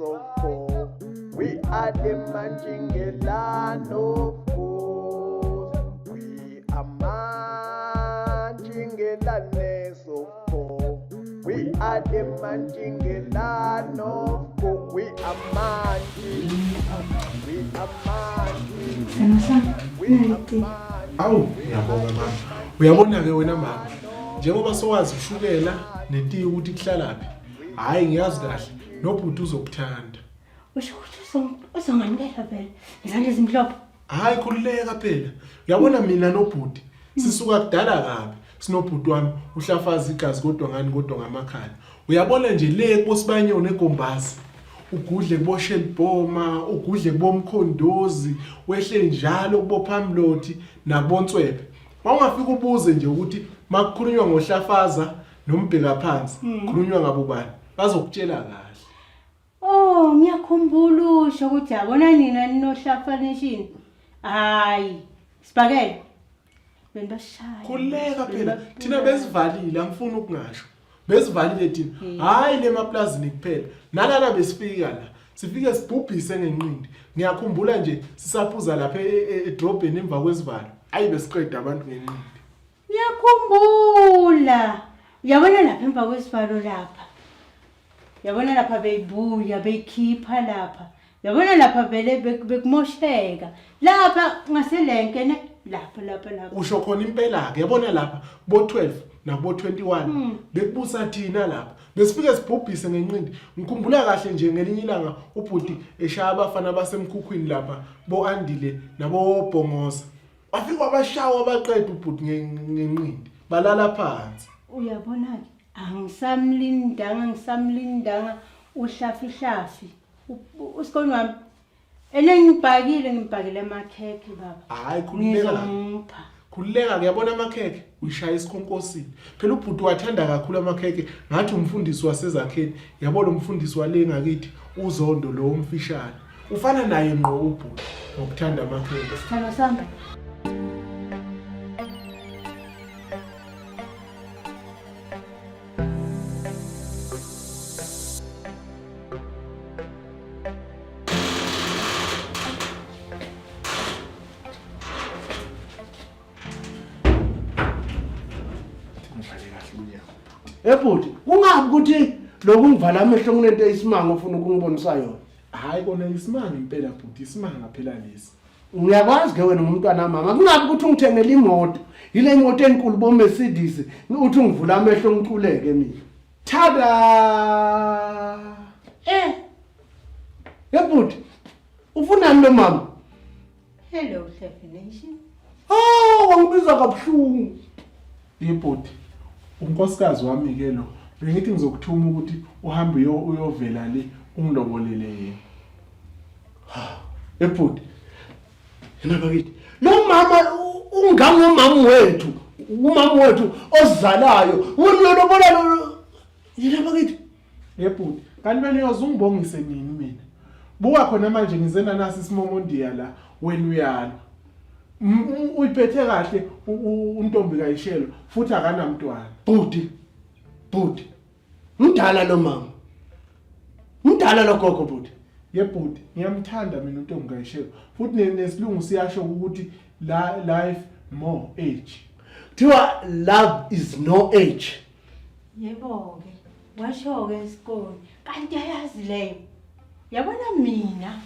soko. We are the Manjingelano Coast. We are Manjingelane soko. We are the Manjingelano Coast. We are Manji. We are Manji. We are Manji. Awu, ngiyabonga mama. Uyabona ke wena mama. Njengoba sowazi ushukela nentiye ukuthi kuhlalaphi. Hayi ngiyazi kahle. Nobhuti uzokuthanda. Usho ukuthi uzonganikela phela. Izandla ezimhlophe. Hayi khululeka phela. Uyabona mina nobhuti sisuka kudala kabi. Sinobhuti wami uhlafaza igazi kodwa ngani kodwa ngamakhala. Uyabona nje le kubosibanyoni eGombazi. Ugudle kuboshelbhoma, ugudle kubomkhondozi, wehle njalo kubophamloti nabonswebe. Mawungafika ubuze nje ukuthi makukhulunywa ngohlafaza nombheka phansi, kukhulunywa ngabo bani? Bazokutshela kahle. Oh, ngiyakhumbula usho ukuthi yabona nina ninohlafa nation. Hayi, sibakele. Bendashaya. Khuleka phela. Thina besivalile angifuni ukungasho. Besivalile thina. Hayi le maplazini kuphela. Nalana besifika la. Sifike sibhubhise ngenqindi. Ngiyakhumbula nje sisaphuza lapha edrobheni emva kwesivalo. Hayi besiqeda abantu ngenqindi. Ngiyakhumbula. Uyabona lapha emva kwesivalo lapha. Yabona lapha beyibuya beyikhipha lapha. Yabona lapha vele bekumosheka. Lapha ngaselenke ne lapha. Usho khona impela ke yabona lapha bo 12 nabo 21 bekubusa thina lapha. Besifike sibhubhise ngenqindi. Ngikhumbula kahle nje ngelinye ilanga ubhuti eshaya abafana basemkhukhwini lapha bo Andile nabo Bhongoza. Wafika abashawa abaqeda ubhuti ngenqindi. Balala phansi. Uyabona ke angisamlindanga uhlafi. Usikoni wami ngibhakile amakhekhe baba. Hayi khululeka. Khululeka kuyabona amakhekhe uyishaya isikhonkosini. Phela ubhuti wathanda kakhulu amakhekhe ngathi umfundisi wasezakheni. Yabona umfundisi wale ngakithi uZondo lo umfishane. Ufana naye ngqo ubhuti ngokuthanda amakhekhe. Sithando sami. Ebhuti, kungabi ukuthi lokungivala amehlo kunento eyisimanga ofuna ukungibonisa yona. Hayi kona isimanga impela bhuti, isimanga phela lesi. Ngiyakwazi ke wena ngumntwana mama, kungabi ukuthi ungithengele imoto. Yile imoto enkulu bo Mercedes, uthi ungivula amehlo ngiculeke mina. Tada! Ebhuti, ufunani lo mama? Hello Hlafi Nation. Wangibiza kabuhlungu. Ibhuti. Unkosikazi wami ke lo bengithi ngizokuthuma ukuthi uhambe uyovela le ungilobolele yena. Ebhuti. Yena bakithi. Lo mama ungangomama wethu, umama wethu ozalayo. Unolobola lo. Yena bakithi. Ebhuti, kanti bani uyozungibongise nini mina? Buka khona manje ngizena nasi simomondiya la wena uyala. Uyiphethe kahle untombi kayishelo futhi akanamntwana. Bhuti. Mdala lo mama. Mdala lo gogo bhuti. Yebhuti, ngiyamthanda mina untombi kayishelo. Futhi nesilungu siyasho ukuthi life more age. Kuthiwa love is no age. Yebo ke. Washo ke isikole. Kanti ayazi leyo. Yabona mina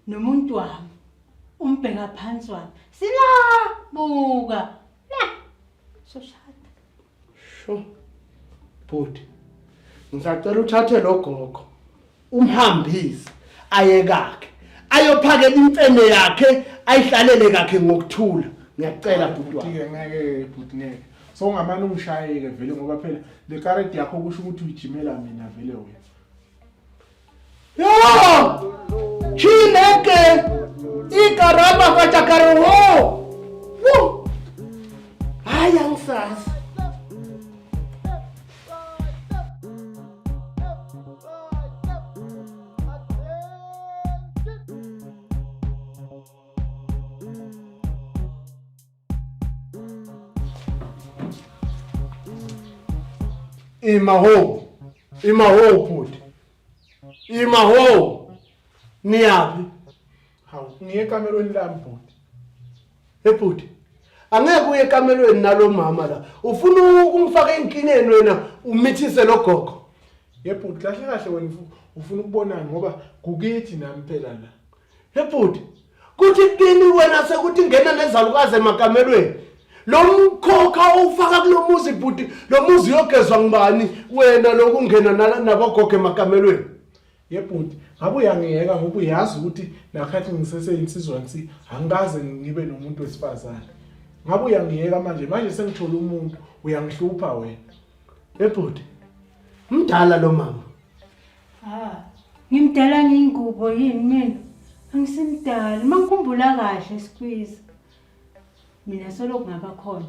nomuntu wami umbheka phansi wami. Buka. La. Soshada. Sho. Bhuti. Ngisacela uthathe lo gogo. Umhambise ayekake. Ayophakela imfene yakhe ayihlalele kakhe ngokuthula. Ngiyacela bhuti wami. Ngeke bhuti ngeke. So ngamani ungishayeke vele ngoba phela le karedi yakho kusho ukuthi uyijimela mina vele wena. Yo! Chineke! Ikaramba katakaro! Woo! Hayi angisazi. Imaho bhuti. Ima ho. Niyaphi? Hawu, ngiye ekamelweni lami bhuti. Ebhuti. Angeke uye ekamelweni nalo mama la. Ufuna ukungifaka enkingeni wena umithise lo gogo. Yebhuti kahle kahle wena ufuna ukubonana ngoba kukithi nami phela la. Ebhuti. Kuthi kini wena sekuthi ngena nezalukazi emakamelweni. Lo mkhokha ufaka kulomuzi bhuti, lo muzi yogezwa ngibani wena lokungena nabogogo emakamelweni. Yebhuti, ngabe uyangiyeka ngoba uyazi ukuthi nakhathi ngiseseinsizwa nsi angikaze ngibe nomuntu wesifazane. Ngabe uyangiyeka manje sengithola umuntu uyangihlupha wena. Ebhuti. Mdala lo mama. Ngimdala ngiyingubo yini mina? Angisimdala, mangikhumbula kahle squeeze. Mina solo kungaba khona.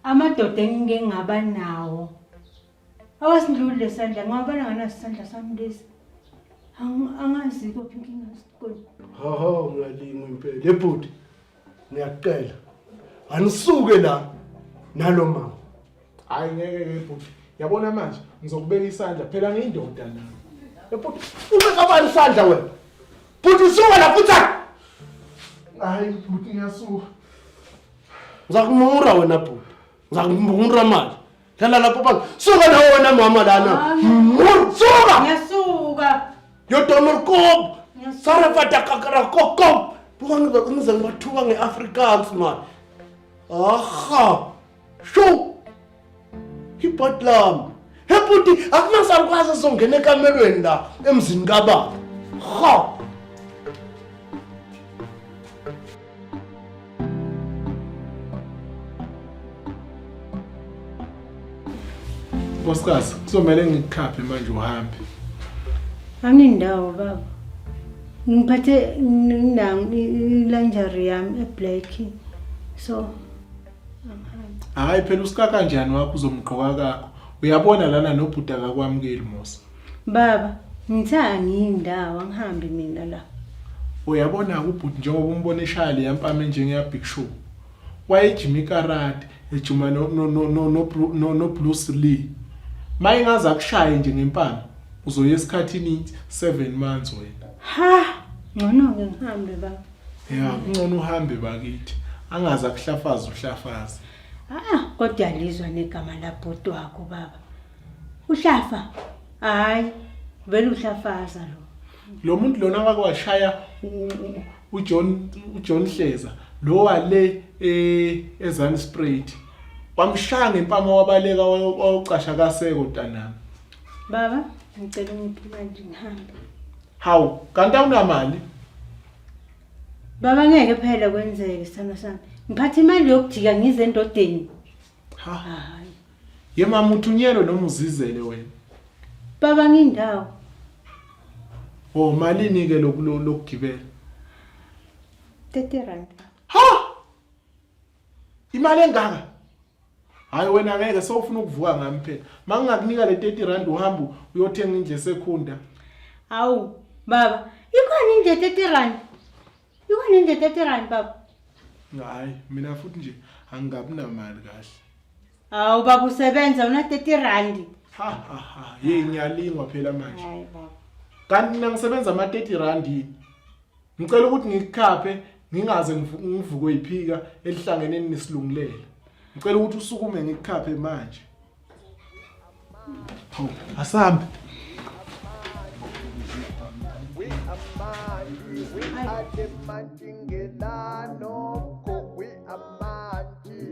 Amadoda engike ngaba nawo. Awasindlule lesandla, ngabana ngana sandla sami lesi. Angazi kophi inkinga sikole. Haha, ngiyalingwa impela. Ebhuti. Ngiyacela. Anisuke la nalo mama. Hayi ngeke yebhuti. Yabona manje ngizokubeka isandla phela ngiyindoda nami. Ebhuti, ubeka abani isandla wena? Bhuti suka la futhi. Hayi bhuti ngiyasuka. Ngizakumura wena bhuti. Ngizakumura manje. Dlala lapho phansi. Suka na wena mama lana. Suka. Ngiyasuka. Yodomor kob. Sarafata kakara kokop. Buka ngize ngibathuka ngeAfrikaans man. Aha. Sho. Hipotlam. Hebhuti akumasakwazi songena ekamelweni la emzini kababa. Ha. Nkosikazi, kuzomela ngikukhaphe manje uhambe. Angindawo baba. Ngiphathe ilanjari yami eBlack. So Hayi phela usika kanjani wakho uzomgqoka kakho. Uyabona lana nobhuda akakwamukeli Musa. baba, ngitha ngiyindawo ngihambe mina la. Uyabona ubhuti njengoba umbona eshaya le yampame njengeya Big Show. Wayejima ikarate, ejuma no Bruce Lee. Mayingaza kushaye nje ngempama, uzoya esikhathini 7 months wena. Ha, ngcono ke ngihambe baba. Ya, ngcono uhambe bakithi. Angaza kuhlafaza uhlafaza. Kodwa lizwa negama labhuti wakho baba. Uhlafa? Hayi, vele uhlafaza lo. Lo muntu lona akakwashaya uJohn Hleza, lo wale eZanspruit. Wamshaya ngempama wabaleka wawucasha kaseko ntanami. Baba, ngicela ngiphi manje ngihambe. Hawu, kanti awunamali? Baba ngeke phela kwenzeke sithando sami. Ngiphatha imali yokujika ngize endodeni. Hayi. Ye mama uthunyelwe noma uzizele wena. Baba ngindawo. Oh, malini ke lokugibela? 30 rand. Ha! Imali engaka? Hayi wena ngeke sewufuna ukuvuka ngami phela. Mangingakunika le 30 rand uhamba uyothenga indle esekhunda. Awu, baba, ikhona indle 30 rand. Ikhona indle 30 rand baba. Hayi, mina futhi nje angingabi namali kahle. Awu baba usebenza una 30 rand. Ha. Ye ngiyalingwa phela manje. Hayi baba. Kanti mina ngisebenza ama 30 rand yini? Ngicela ukuthi ngikukhaphe ngingaze ngivukwe iphika elihlangene nesilungulela. Ngicela ukuthi usukume ngikukhaphe manje. Hawu, asambe. We are the Manjingelano, we are Manji,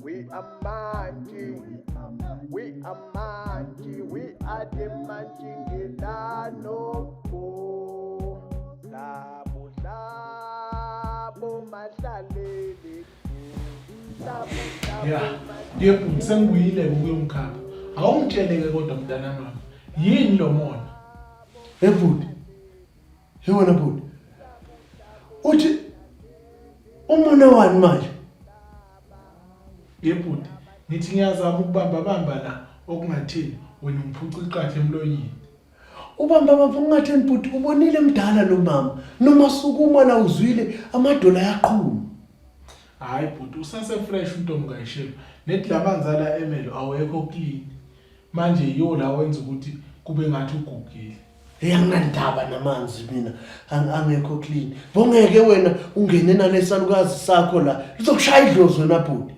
we are Manji, we are Manji, we are the Manjingelano, Labo Masalele. Ya, yebo sengibuyile ukuyomkhapha. Awungitsheleke kodwa mntana mama. Yini lo mona? Ebhuti. Yewona bhuti. Uthi umona wani manje? Yebhuti, nithi ngiyazama ukubamba la okungathini wena ungiphuca iqathe emlonyeni. Ubamba ungatheni bhuti ubonile mdala lo mama noma sukuma la uzwile amadola yaqhuma. Hayi bhuti usase fresh untombi kayishela. Nethi lamanzala emelo awekho clean. Manje iyo la wenza ukuthi kube ngathi ugugile. Eyangandaba namanzi mina angekho clean. Bongeke wena ungene nalesalukazi sakho la. Lizokushaya idlozi wena bhuti.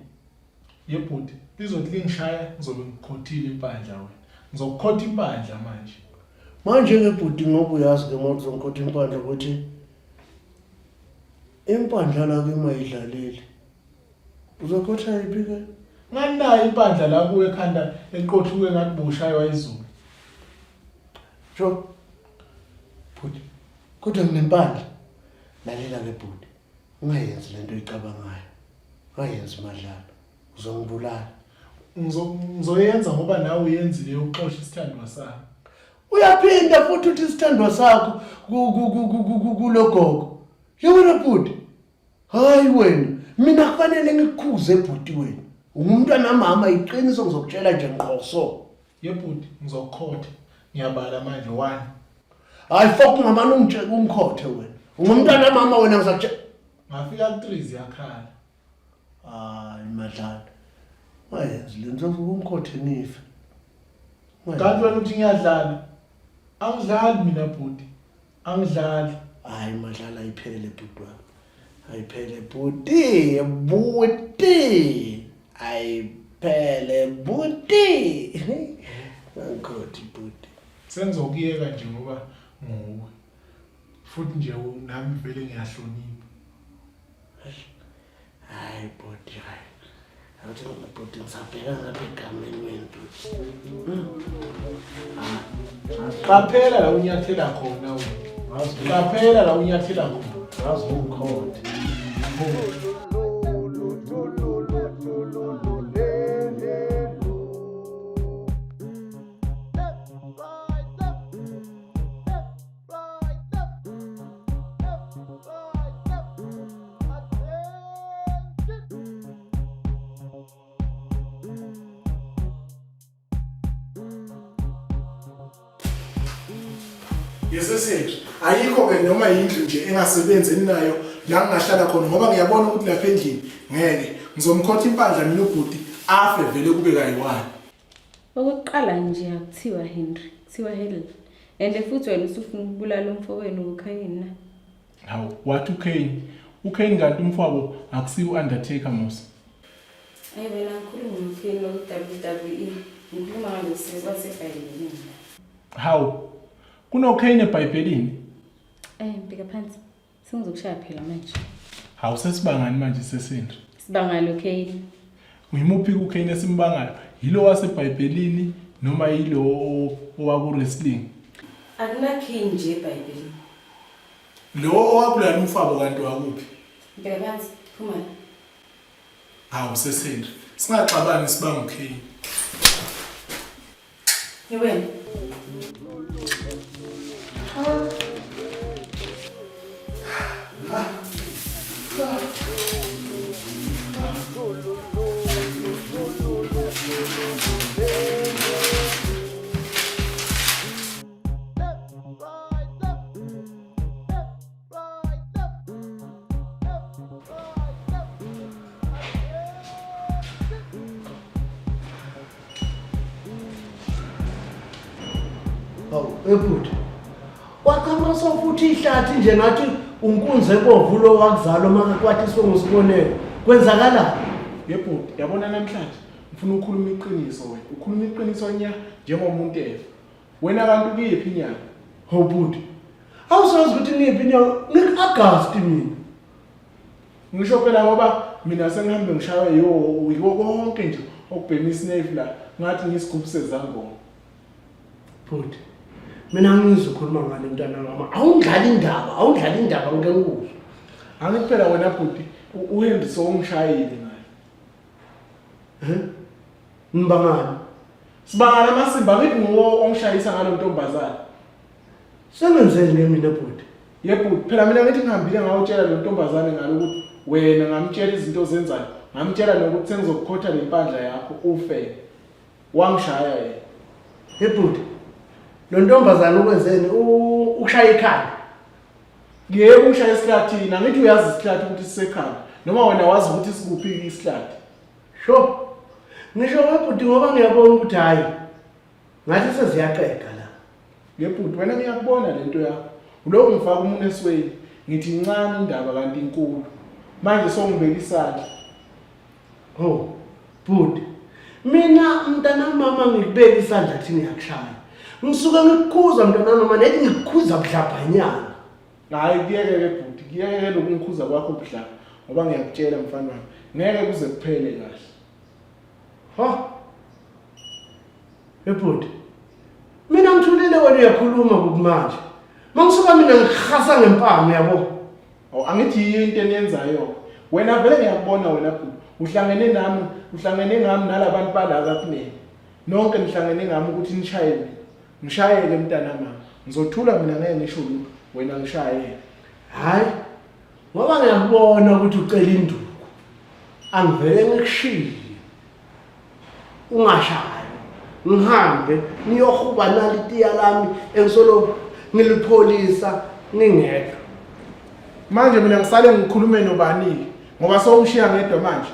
Yebhuti, lizothi lingishaya ngizobe ngikhothile impandla wena. Ngizokukhotha impandla manje. Manje ngebhuti ngoba uyazi ke ngoba uzokhotha impandla ukuthi impandla la kumayidlaleli. Uzokhotha yiphi ke? Nganayo impandla la kuwe ekhanda eqothuke ngathi bushaywa izulu. Sho. Bhuti. Kodwa nginempandla. Lalela ke bhuti. Ungayenzi lento oyicabangayo. Ungayenzi madlala. Uzongibulala. Ngizoyenza ngoba nawe uyenzile uxoxa isithandwa sakho. Uyaphinda futhi uthi isithandwa sakho kulogogo. Yabona bhuti. Hayi wena, mina kufanele ngikukhuze bhuti wena. Ungumntwana mama iqiniso ngizokutshela nje ngqoso. Yebhuti, ngizokukhotha. Ngiyabala manje 1. Hayi fuck ngamani ungikhothe wena. Ungumntwana mama wena ngizakutshela. Ngafika ku3 ziyakhala. Hayi madlala. Wayenzi lento ungikhothe nife. Kanti wena uthi ngiyadlala. Angidlali mina bhuti. Angidlali. Hayi madlala iphele bhuti wami. Ayiphele bhuti, bhuti. Ayiphele bhuti. Angikhothi bhuti. Sengizokuyeka nje ngoba nguwe. Futhi nje nami vele ngiyahlonipha. Hayi bhuti hayi. Awuthi bhuti ngisabheka ngapha egameni wenu. Qaphela la unyathela khona wena. Qaphela la unyathela khona. Ngazi ungikhothe. Yeseseke ayikho ke noma indlu nje engasebenzi nayo la ngingahlala khona ngoba ngiyabona ukuthi lapha endlini ngeke ngizomkhotha impandla mina ubhuti afe vele kube kayiwani. Okokuqala nje akuthiwa Henry, kuthiwa Helen. And futhi wena usufuna ukubulala umfowenu uKhayini na? Hawu, wathi uKhayini. uKhayini kanti umfowabo akusiyo Undertaker mos. Hayi wena ngikhuluma ngoKhayini lo WWE. Ngikhuluma ngalesi kwaseBhayibhelini. Hawu. KunoKhayini eBhayibhelini? Bheka phansi. Sengizokushaya phela manje. Hawu sesibangani manje sesendri? Sibanga lo Khayini. Uyimuphi uKhayini esimbangayo? Yilo waseBhayibhelini noma yilo owaku wrestling? Akuna Khayini nje eBhayibhelini. Lo owabulala umfabo kanti wakuphi? Bheka phansi, phuma. Hawu sesendri. Singaxabani sibanga uKhayini. Yewena. Hawu ebhuti. Waqhamuka futhi ihlathi nje ngathi unkunze ebomvu lo wakuzalo maka kwathi songusibonela. Kwenzakala? Yebhuti, yabona namhlanje ngifuna ukukhuluma iqiniso wena. Ukhuluma iqiniso nya njengomuntu efe. Wena abantu kuyiphi inyanga? Hawu bhuti. Awusazi ukuthi ngiyiphi inyanga? Ngik-August mina. Ngisho phela ngoba mina sengihambe ngishaywe yiko konke nje okubhema isnave la ngathi ngisigubhu sezangoma. Bhuti. Mina ngizokhuluma ngale mntana mama. Awundlali indaba ngeke ngikuzwe. Angithi phela wena bhuti uHenry songishayile ngayo. Ngibangani? Sibangana amasimba ngithi nguwo ongishayisa ngalo ntombazana. Sengenzeni ke mina bhuti? Yebhuti, phela mina ngithi ngihambile ngawutshela lo ntombazane ngalo ukuthi wena ngamtshela izinto ozenzayo. Ngamtshela nokuthi sengizokukhotha lempandla yakho ufe. Wangishaya yena. Yebhuti. Lo ntombazana ukwenzeni ushaya ikhanda? Ngeke ushaya isihlathini, angithi uyazi isihlathi ukuthi sisekhanda noma wena wazi ukuthi sikuphi isihlathi. Sho. Ngisho webhuti ngoba ngiyabona ukuthi hayi ngathi seziyaqeka la. Yebhuti wena ngiyakubona lento yakho. Ulo ngifaka umuntu esweni. Ngithi incane indaba kanti inkulu. Manje songibeka isandla. Oh, bhuti. Mina mntana mama ngikubeka isandlathi ngiyakushaya. Ngisuka ngikukhuza mntana mama nethi ngikukhuza budlabhanyana. Hayi kuyeke bhuti, kuyeke lokungikhuza kwakho budlabha ngoba ngiyakutshela mfana wami. Ngeke kuze kuphele kahle. Ha? Bhuti. Mina ngithulile wena uyakhuluma kumanje. Mangisuka mina ngikhasa ngempama yabo. Awu angithi into eniyenzayo. Wena vele ngiyakubona wena bhuti. Uhlangene ngami nalabantu bala kaPhumeni. Nonke nihlangene ngami ukuthi nishayele. Ngishayele mntana mama. Ngizothula mina ngeke ngisho lutho. Wena ngishayele. Hayi. Ngoba ngiyakubona ukuthi ucela induku. Angivele ngikushiye. Ungashayi. Ngihambe niyohuba nalitiya lami engisolo ngilipholisa ngingedwa. Manje mina ngisale ngikhulume nobani ngoba sowungishiya ngedwa manje.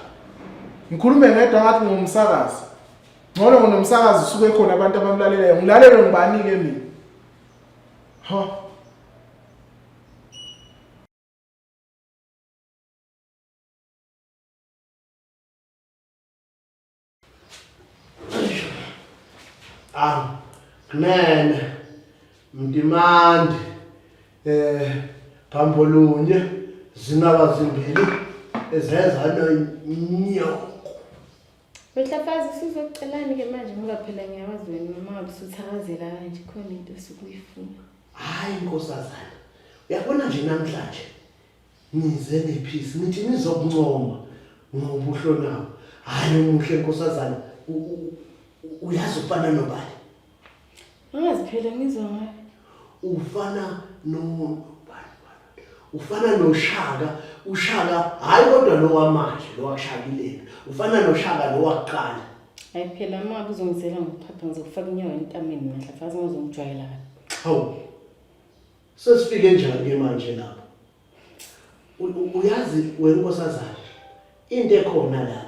Ngikhulume ngedwa ngathi ngumsakazi. Ngcono ngonomsakazi usuke khona abantu abamlalelayo. Ngilalele ngibani ke mina. Ha. Gnene Mdimandi Pambolunye zinaba zimbili ezeza nonyoko. Wehlafazi sizokucelani ke manje ngoba phela ngiyawazi wena mama usuthakazela kanje khona into esukuyifuna. Hayi nkosazana. Uyabona nje namhlanje nize nephisi nithi nizokuncoma ngobuhlo nawo. Hayi umuhle nkosazana. Uyazi ufana nobani? Angazi phela ngizwa ngayo. Ufana ufana noShaka. uShaka hayi kodwa lo wamanje lo washakileni. Ufana noShaka lo waqala. Hayi phela mama uzongizela ngophapha ngizokufaka inyawo entameni Mahlafazi ngizongijwayela. Hawu. Sesifike njani ke manje lapha? Uyazi wena nkosazana. Into ekhona la.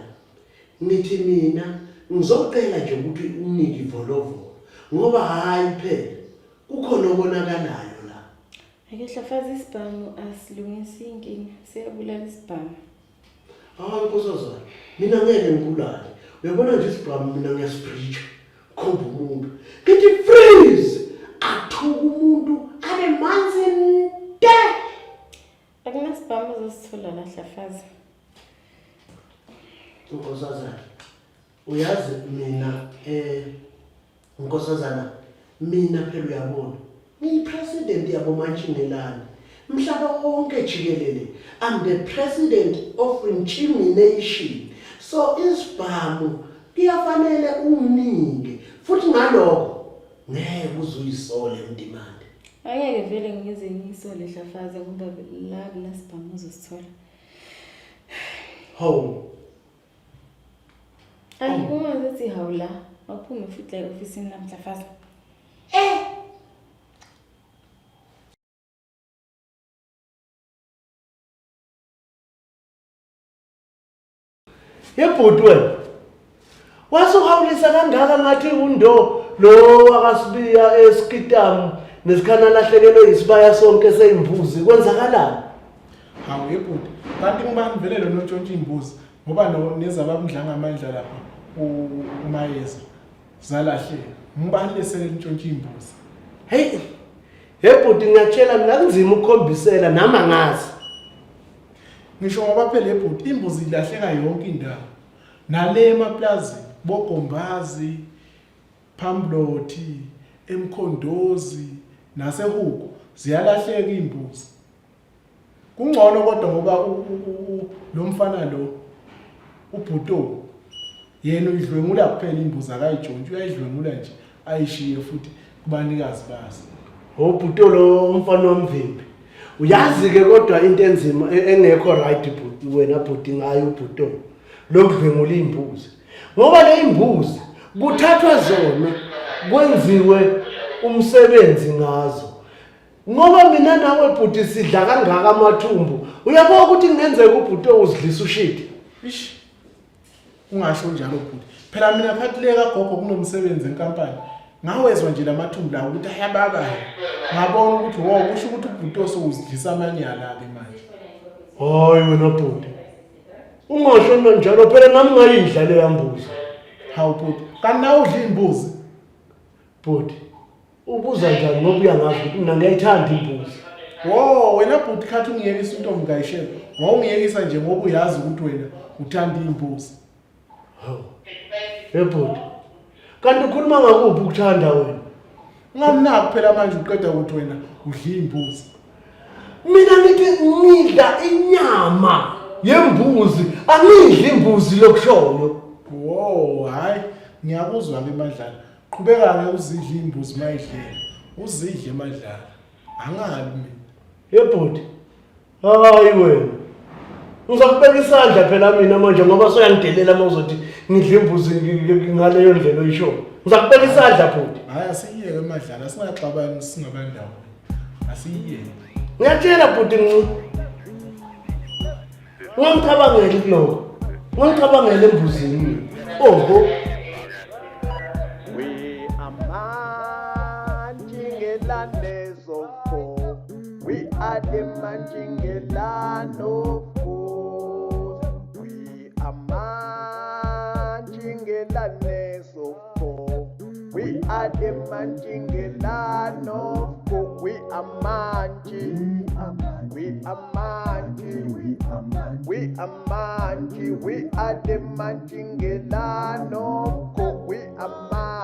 Ngithi mina ngizocela nje ukuthi unike ivolovolo ngoba hayi phela kukhona okonakalayo la. Ake Hlafazi isibhamu asilungisi inkinga siyabulala isibhamu. Hayi nkosazana mina ngeke ngibulale. Uyabona nje isibhamu mina ngiyasibreach khomba umuntu. Ngithi freeze athuka umuntu abe manzi nte. Akunasibhamu uzosithola la Hlafazi. Nkosazana uyazi mina nkosazana mina phela uyabona ngiyipresident yabo Mantshingelani umhlaba wonke jikelele. I'm the president of Nchimi Nation. So isibhamu kuyafanele unginike futhi ngalokho ngeke uzuyisole Mdimandi. Angeke vele ngize ngisole Hlafazi ngoba la kunasibhamu uzosithola. Hawu. Ayi ungazithi hawula awuphume futhi la ofisini la Hlafazi. Yebhuti wena wasuhawulisa kangaka ngathi undo lo akasibiya eSkitamu nesikhana lahlekelwe isibaya sonke seimbuzi kwenzakalani? Hawu yebhuti kanti ngibani vele lo nontshontsha imbuzi ngoba nezabamdlanga amandla lapha uMayeza zalahleka. Ngibani lesele intshontsha imbuzi? Hey yebhuti ngiyatshela mina kunzima ukukhombisela nama ngazi. Ngisho ngoba phela yebhuti imbuzi ilahleka yonke indawo. Nale emaplazini boGombazi, Phambloti, eMkhondozi naseHuko ziyalahleka imbuzi. Kungcono kodwa ngoba lo mfana lo uBhuto yena uyidlwengula kuphela imbuzi akayijontshi uyayidlwengula nje ayishiye futhi kubanikazi bazi. Obhuto lo umfana womvimbi. Uyazi ke kodwa into enzima engekho right bhuti wena bhuti ngayo uBhuto lokudlwengula imbuzi. Ngoba le imbuzi kuthathwa zona kwenziwe umsebenzi ngazo. Ngoba mina nawe bhuti sidla kangaka amathumbu. Uyabona ukuthi ngenzeka uBhuto uzidlisa ushiti. Ungasho njalo bhuti. Phela mina phathileka gogo kunomsebenzi enkampani. ngawezwa nje lamathumbu lawo ukuthi ayabakayo ngabona ukuthi wo kusho ukuthi ubhuti osuzidlisa amanyala ke manje. Hayi wena bhuti. Ungasho njalo phela nami ngayidla le yambuzi. Hawu bhuti, kanti nawe udla imbuzi? Bhuti. Ubuza njani ngoba uyangazi ukuthi mina ngiyayithanda imbuzi. Wo wena bhuti khathi ungiyekisa into ngayishela. Ngawungiyekisa nje ngoba uyazi ukuthi wena uthanda imbuzi. Hawu. Bhuti. Kanti ukhuluma ngakuphi ukuthanda wena? Ngamnaki phela manje uqeda ukuthi wena udla imbuzi. Mina ngithi ngidla inyama yembuzi, angidli imbuzi lokushoyo. Wo hayi ngiyakuzwa ke Madlala. Qhubeka ke uzidla imbuzi mayidlela. Uzidle Madlala. Angabi mina. Bhuti. Hayi wena. Ngizokubeka isandla phela mina manje ngoba soyangidelela mawuzothi ngidla imbuzi ngaleyo ndlela oyisho. Ngizokubeka isandla bhuti. Hayi asiyeke Madlala singaxabani singabandawo. Asiyeke. Ngiyatshela bhuti ngicabangela kuloko. Ngicabangela embuzini. Oho. We are Manjingelane Zofo. We are the Manjingelane of course. We are Manjingelane Zofo. We are the Manjingelane of course. We are Manji. We are Manji. We are Manji. We are the Manjingelane of course. We are Manji.